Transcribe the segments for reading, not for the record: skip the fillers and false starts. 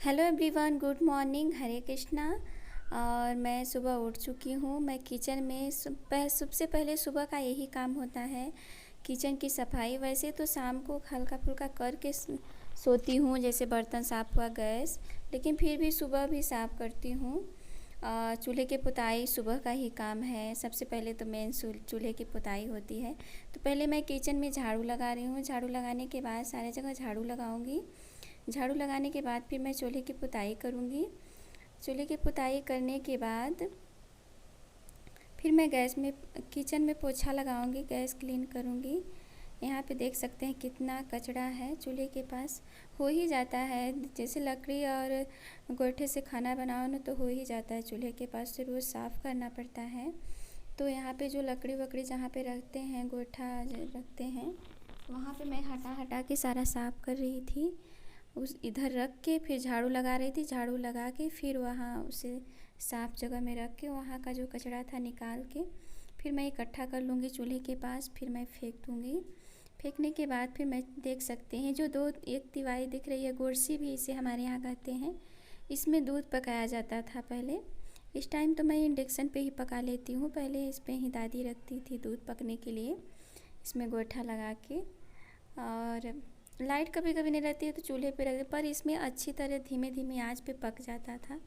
Hello everyone, good morning, हरे कृष्णा। और मैं सुबह उठ चुकी हूँ। मैं किचन में सबसे पहले सुबह का यही काम होता है, किचन की सफाई। वैसे तो शाम को हल्का फुल्का करके सोती हूँ, जैसे बर्तन साफ़ हुआ, गैस, लेकिन फिर भी सुबह भी साफ़ करती हूँ। चूल्हे की पुताई सुबह का ही काम है। सबसे पहले तो मेन चूल्हे की पुताई होती है। तो पहले मैं किचन में झाड़ू लगा रही हूँ। झाड़ू लगाने के बाद सारे जगह झाड़ू लगाऊंगी। झाड़ू लगाने के बाद फिर मैं चूल्हे की पुताई करूँगी। चूल्हे की पुताई करने के बाद फिर मैं गैस में किचन में पोछा लगाऊंगी, गैस क्लीन करूँगी। यहाँ पे देख सकते हैं कितना कचरा है चूल्हे के पास। हो ही जाता है, जैसे लकड़ी और गोईठे से खाना बनाओ ना तो हो ही जाता है। चूल्हे के पास से रोज़ साफ़ करना पड़ता है। तो यहाँ पे जो लकड़ी वकड़ी जहाँ पे रखते हैं, गोईठा रखते हैं, वहाँ पे मैं हटा हटा के सारा साफ़ कर रही थी। उस इधर रख के फिर झाड़ू लगा रही थी। झाड़ू लगा के फिर वहाँ उसे साफ़ जगह में रख के वहाँ का जो कचरा था निकाल के फिर मैं इकट्ठा कर लूँगी चूल्हे के पास। फिर मैं फेंक दूँगी। फेंकने के बाद फिर मैं देख सकते हैं जो एक तिवारी दिख रही है, गोरसी भी इसे हमारे यहाँ कहते हैं, इसमें दूध पकाया जाता था पहले। इस टाइम तो मैं इंडक्शन पे ही पका लेती हूँ। पहले इस पे ही दादी रखती थी दूध पकने के लिए, इसमें गोईठा लगा के। और लाइट कभी कभी नहीं रहती है तो चूल्हे पे रख, पर इसमें अच्छी तरह धीमे धीमे आंच पे पक जाता था।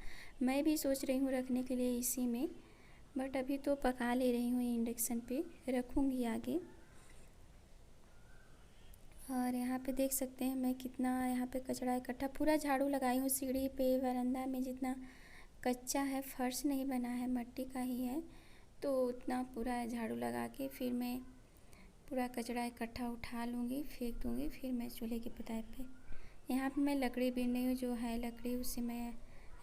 मैं भी सोच रही हूँ रखने के लिए इसी में, बट अभी तो पका ले रही हूँ इंडक्शन पे, रखूँगी आगे। और यहाँ पे देख सकते हैं मैं कितना यहाँ पे कचरा इकट्ठा, पूरा झाड़ू लगाई हूँ। सीढ़ी पे, वरांदा में जितना कच्चा है, फर्श नहीं बना है, मिट्टी का ही है, तो उतना पूरा झाड़ू लगा के फिर मैं पूरा कचरा इकट्ठा उठा लूँगी, फेंक दूँगी। फिर मैं चूल्हे की पुताई पे यहाँ पे मैं लकड़ी बीन रही हूँ। जो है लकड़ी उसे मैं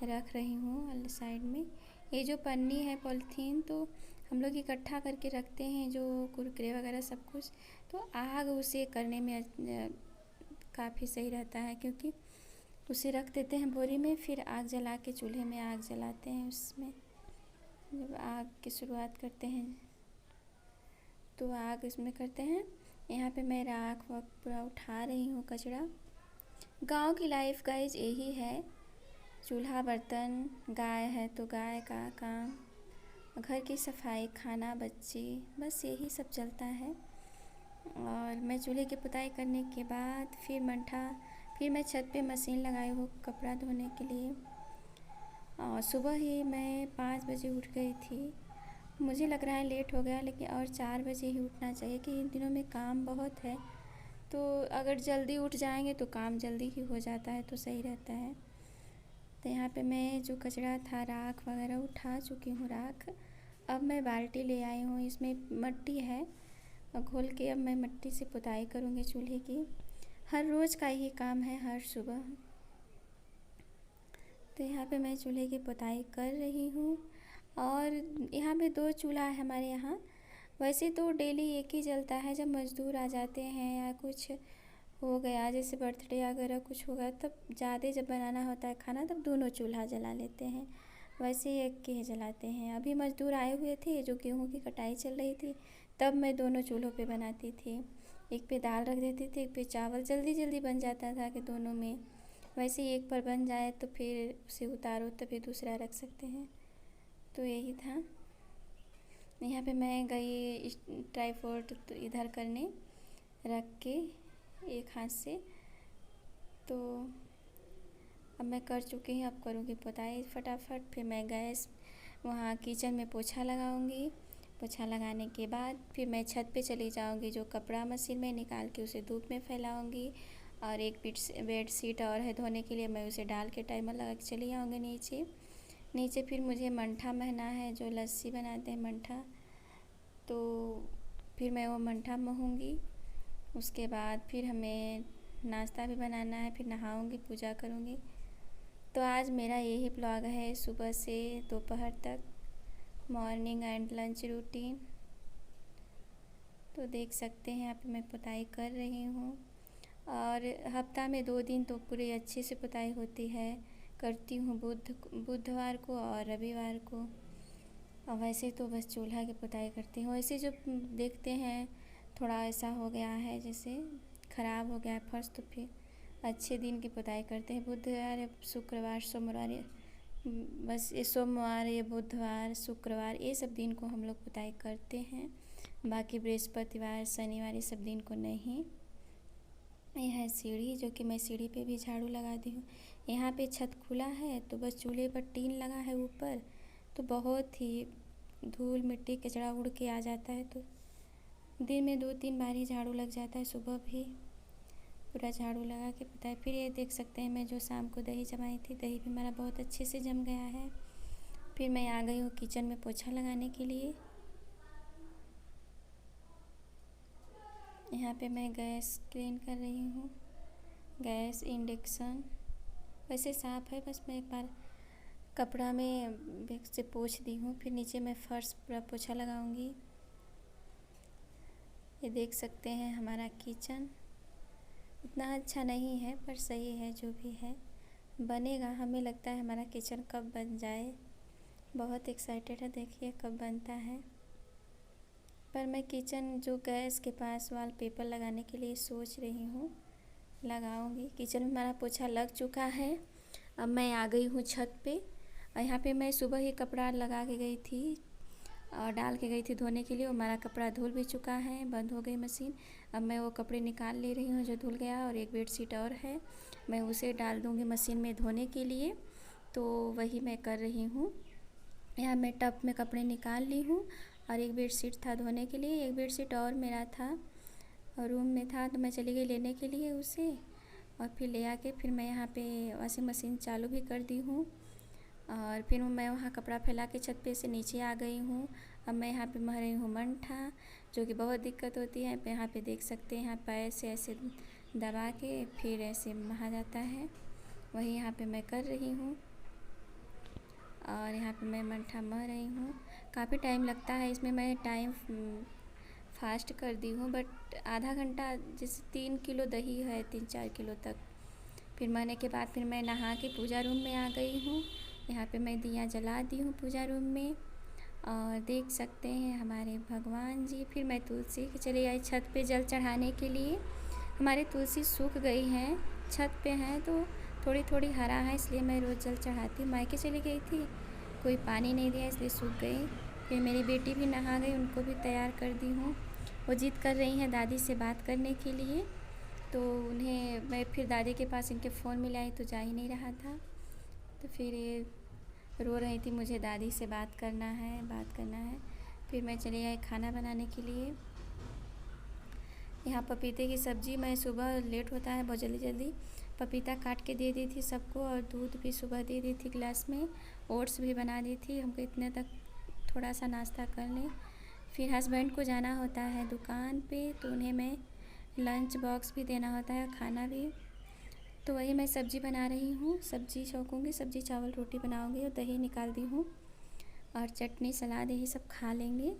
रख रही हूँ साइड में। ये जो पन्नी है पॉलीथीन, तो हम लोग इकट्ठा करके रखते हैं जो कुरकुरे वगैरह सब कुछ, तो आग उसे करने में काफ़ी सही रहता है, क्योंकि उसे रख देते हैं बोरी में, फिर आग जला के चूल्हे में आग जलाते हैं। उसमें जब आग की शुरुआत करते हैं तो आग इसमें करते हैं। यहाँ पे मैं राख वाख पूरा उठा रही हूँ कचरा। गांव की लाइफ गाइज यही है, चूल्हा बर्तन, गाय है तो गाय का काम, घर की सफाई, खाना, बच्चे, बस यही सब चलता है। और मैं चूल्हे की पुताई करने के बाद फिर मैं छत पे मशीन लगाई हूँ कपड़ा धोने के लिए। और सुबह ही मैं 5 बजे उठ गई थी। मुझे लग रहा है लेट हो गया, लेकिन और 4 बजे ही उठना चाहिए कि इन दिनों में काम बहुत है। तो अगर जल्दी उठ जाएंगे तो काम जल्दी ही हो जाता है, तो सही रहता है। तो यहाँ पे मैं जो कचरा था, राख वगैरह उठा चुकी हूँ राख। अब मैं बाल्टी ले आई हूँ, इसमें मिट्टी है, और घोल के अब मैं मिट्टी से पुताई करूँगी चूल्हे की। हर रोज़ का ही काम है, हर सुबह। तो यहाँ पे मैं चूल्हे की पुताई कर रही हूँ। और यहाँ पे 2 चूल्हा है हमारे यहाँ। वैसे तो डेली एक ही जलता है, जब मज़दूर आ जाते हैं या कुछ हो गया, जैसे बर्थडे वगैरह कुछ होगा, तब ज़्यादा जब बनाना होता है खाना, तब दोनों चूल्हा जला लेते हैं। वैसे एक के ही जलाते हैं। अभी मज़दूर आए हुए थे, जो गेहूँ की कटाई चल रही थी, तब मैं दोनों चूल्हों पे बनाती थी। एक पे दाल रख देती थी, एक पे चावल, जल्दी जल्दी बन जाता था कि दोनों में। वैसे एक पर बन जाए तो फिर उसे उतारो तभी दूसरा रख सकते हैं। तो यही था। यहाँ पे मैं गई ट्राईपोड तो इधर करने रख के एक हाथ से, तो अब मैं कर चुकी हूँ। अब करूँगी पुताई फटाफट। फिर मैं गैस वहाँ किचन में पोछा लगाऊँगी। पोछा लगाने के बाद फिर मैं छत पे चली जाऊँगी, जो कपड़ा मशीन में निकाल के उसे धूप में फैलाऊँगी। और एक बेड शीट और है धोने के लिए, मैं उसे डाल के टाइमर लगा के चली आऊँगी नीचे। फिर मुझे मंठा महना है, जो लस्सी बनाते हैं मंठा, तो फिर मैं वो मंठा महूँगी। उसके बाद फिर हमें नाश्ता भी बनाना है, फिर नहाऊँगी, पूजा करूँगी। तो आज मेरा यही ब्लॉग है, सुबह से दोपहर तक, मॉर्निंग एंड लंच रूटीन। तो देख सकते हैं यहाँ पे मैं पुताई कर रही हूँ। और हफ्ता में 2 दिन तो पूरे अच्छे से पुताई होती है, करती हूँ बुधवार को और रविवार को। और वैसे तो बस चूल्हा की पुताई करती हूँ। वैसे जो देखते हैं थोड़ा ऐसा हो गया है, जैसे ख़राब हो गया है फर्श, तो फिर अच्छे दिन की पुताई करते हैं। बुधवार, शुक्रवार, सोमवार, बस ये सोमवार, ये बुधवार, शुक्रवार, ये सब दिन को हम लोग पुताई करते हैं। बाकी बृहस्पतिवार, शनिवार, ये सब दिन को नहीं। यह है सीढ़ी, जो कि मैं सीढ़ी पे भी झाड़ू लगा दी हूँ। यहाँ पे छत खुला है तो बस चूल्हे पर टीन लगा है ऊपर, तो बहुत ही धूल मिट्टी कचरा उड़ के आ जाता है, तो दिन में 2-3 बार ही झाड़ू लग जाता है। सुबह भी पूरा झाड़ू लगा के पुताई। फिर ये देख सकते हैं मैं जो शाम को दही जमाई थी, दही भी मेरा बहुत अच्छे से जम गया है। फिर मैं आ गई हूँ किचन में पोछा लगाने के लिए। यहाँ पे मैं गैस क्लीन कर रही हूँ। गैस, इंडक्शन वैसे साफ़ है, बस मैं एक बार कपड़ा में से पोंछ दी हूँ। फिर नीचे मैं फर्श पूरा पोछा लगाऊंगी। ये देख सकते हैं हमारा किचन। इतना अच्छा नहीं है पर सही है, जो भी है बनेगा। हमें लगता है हमारा किचन कब बन जाए, बहुत एक्साइटेड है, देखिए कब बनता है। पर मैं किचन जो गैस के पास वॉलपेपर लगाने के लिए सोच रही हूँ, लगाऊंगी। किचन में हमारा पोछा लग चुका है। अब मैं आ गई हूँ छत पे। और यहाँ पे मैं सुबह ही कपड़ा लगा के गई थी और डाल के गई थी धोने के लिए। वो हमारा कपड़ा धुल भी चुका है, बंद हो गई मशीन। अब मैं वो कपड़े निकाल ले रही हूँ जो धुल गया, और एक बेडशीट और है, मैं उसे डाल दूँगी मशीन में धोने के लिए। तो वही मैं कर रही हूँ। यहाँ मैं टब में कपड़े निकाल ली हूँ, और एक बेडशीट था धोने के लिए, एक बेडशीट और मेरा था और रूम में था, तो मैं चली गई लेने के लिए उसे। और फिर ले आके फिर मैं यहाँ पे वॉशिंग मशीन चालू भी कर दी हूँ। और फिर मैं वहाँ कपड़ा फैला के छत पे से नीचे आ गई हूँ। अब मैं यहाँ पे मह रही हूँ मंठा, जो कि बहुत दिक्कत होती है। यहाँ पे देख सकते हैं, यहाँ पैर से ऐसे दबा के फिर ऐसे महा जाता है, वही यहाँ पे मैं कर रही हूँ। और यहाँ पे मैं मंठा मह रही हूँ। काफ़ी टाइम लगता है इसमें, मैं टाइम फास्ट कर दी हूँ, बट आधा घंटा, जैसे 3 किलो दही है, 3-4 किलो तक। फिर महने के बाद फिर मैं नहा के पूजा रूम में आ गई हूँ। यहाँ पे मैं दिया जला दी हूँ पूजा रूम में, और देख सकते हैं हमारे भगवान जी। फिर मैं तुलसी के चली आई छत पे जल चढ़ाने के लिए। हमारी तुलसी सूख गई हैं, छत पे हैं तो थोड़ी थोड़ी हरा है, इसलिए मैं रोज़ जल चढ़ाती हूँ। मायके चली गई थी, कोई पानी नहीं दिया, इसलिए सूख गई। फिर मेरी बेटी भी नहा गई, उनको भी तैयार कर दी हूँ। वो जिद कर रही हैं दादी से बात करने के लिए, तो उन्हें मैं फिर दादी के पास इनके फ़ोन मिलाई तो जा ही नहीं रहा था, तो फिर ये रो रही थी, मुझे दादी से बात करना है। फिर मैं चली आई खाना बनाने के लिए। यहाँ पपीते की सब्ज़ी, मैं सुबह लेट होता है बहुत जल्दी पपीता काट के दे दी थी सबको, और दूध भी सुबह दे दी थी गिलास में, ओट्स भी बना दी थी। हमको इतने तक थोड़ा सा नाश्ता कर लें। फिर हस्बैंड को जाना होता है दुकान पे, तो उन्हें मैं लंच बॉक्स भी देना होता है, खाना भी। तो वही मैं सब्ज़ी बना रही हूँ, सब्ज़ी छौंकूँगी, सब्ज़ी चावल रोटी बनाऊँगी, और दही निकाल दी हूँ, और चटनी सलाद यही सब खा लेंगे।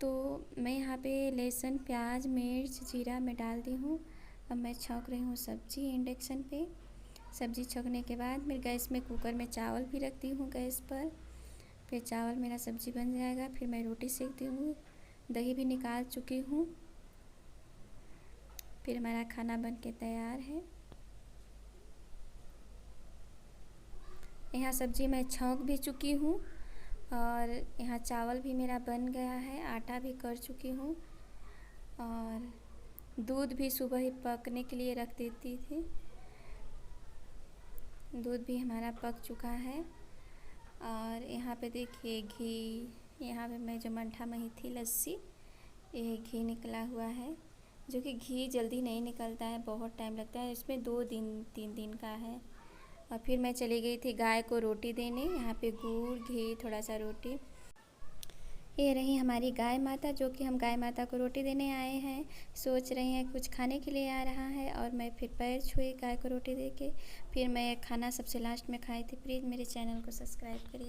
तो मैं यहाँ पे लहसुन, प्याज, मिर्च, जीरा मैं डाल दी हूँ। अब मैं छौंक रही हूँ सब्ज़ी इंडक्शन पे। सब्ज़ी छौंकने के बाद मैं गैस में कुकर में चावल भी रखती हूँ गैस पर। फिर चावल मेरा सब्ज़ी बन जाएगा, फिर मैं रोटी सेकती हूँ। दही भी निकाल चुकी हूँ। फिर हमारा खाना बन के तैयार है। यहाँ सब्ज़ी मैं छौंक भी चुकी हूँ, और यहाँ चावल भी मेरा बन गया है, आटा भी कर चुकी हूँ, और दूध भी सुबह ही पकने के लिए रख देती थी। दूध भी हमारा पक चुका है। और यहाँ पे देखिए घी, यहाँ पे मैं जो मंठा मही थी लस्सी, ये घी निकला हुआ है, जो कि घी जल्दी नहीं निकलता है, बहुत टाइम लगता है इसमें, 2-3 दिन का है। और फिर मैं चली गई थी गाय को रोटी देने। यहाँ पे गुड़, घी, थोड़ा सा रोटी। ये रही हमारी गाय माता, जो कि हम गाय माता को रोटी देने आए हैं। सोच रहे हैं कुछ खाने के लिए आ रहा है, और मैं फिर पैर छुई गाय को रोटी दे के। फिर मैं खाना सबसे लास्ट में खाई थी। प्लीज़ मेरे चैनल को सब्सक्राइब करिए।